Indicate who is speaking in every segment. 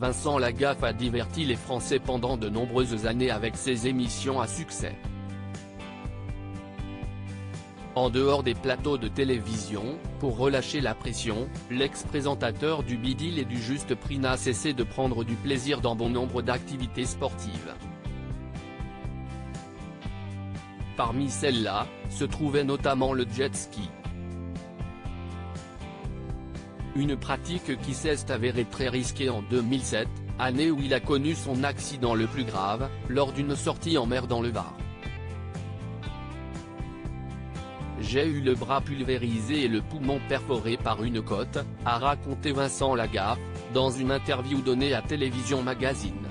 Speaker 1: Vincent Lagaffe a diverti les Français pendant de nombreuses années avec ses émissions à succès. En dehors des plateaux de télévision, pour relâcher la pression, l'ex-présentateur du Bidil et du Juste Prix n'a cessé de prendre du plaisir dans bon nombre d'activités sportives. Parmi celles-là, se trouvait notamment le jet ski. Une pratique qui s'est avérée très risquée en 2007, année où il a connu son accident le plus grave, lors d'une sortie en mer dans le Var. J'ai eu le bras pulvérisé et le poumon perforé par une côte, a raconté Vincent Lagaffe, dans une interview donnée à Télévision Magazine.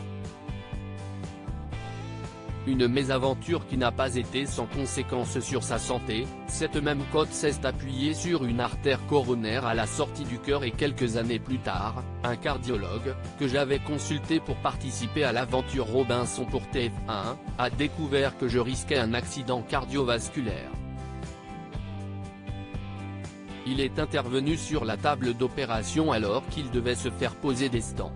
Speaker 1: Une mésaventure qui n'a pas été sans conséquences sur sa santé, cette même côte s'est appuyée sur une artère coronaire à la sortie du cœur et quelques années plus tard, un cardiologue, que j'avais consulté pour participer à l'aventure Robinson pour TF1, a découvert que je risquais un accident cardiovasculaire. Il est intervenu sur la table d'opération alors qu'il devait se faire poser des stents.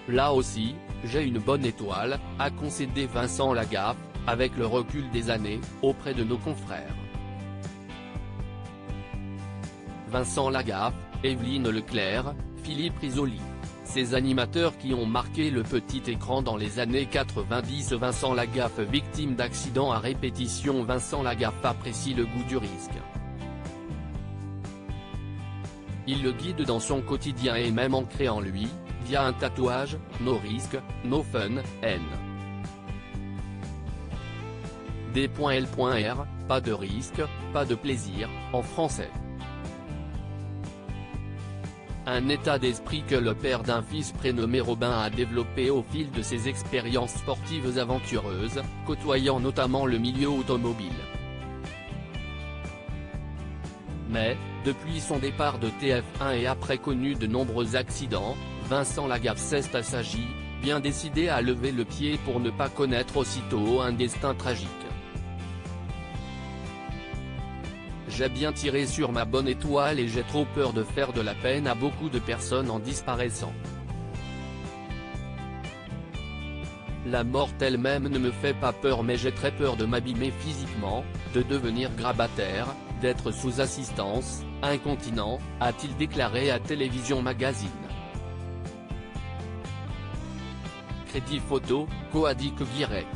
Speaker 1: Là aussi, j'ai une bonne étoile, a concédé Vincent Lagaffe, avec le recul des années, auprès de nos confrères. Vincent Lagaffe, Evelyne Leclerc, Philippe Risoli. Ces animateurs qui ont marqué le petit écran dans les années 90. Vincent Lagaffe victime d'accidents à répétition. Vincent Lagaffe apprécie le goût du risque. Il le guide dans son quotidien et même ancré en lui, via un tatouage, no risques, no fun, N. D.L.R, pas de risque, pas de plaisir, en français. Un état d'esprit que le père d'un fils prénommé Robin a développé au fil de ses expériences sportives aventureuses, côtoyant notamment le milieu automobile. Mais, depuis son départ de TF1 et après connu de nombreux accidents, Vincent Lagaffe s'est assagi, bien décidé à lever le pied pour ne pas connaître aussitôt un destin tragique. J'ai bien tiré sur ma bonne étoile et j'ai trop peur de faire de la peine à beaucoup de personnes en disparaissant. La mort elle-même ne me fait pas peur mais j'ai très peur de m'abîmer physiquement, de devenir grabataire, d'être sous assistance, incontinent, a-t-il déclaré à Télévision Magazine. Crédit photo, Coadic Guirec.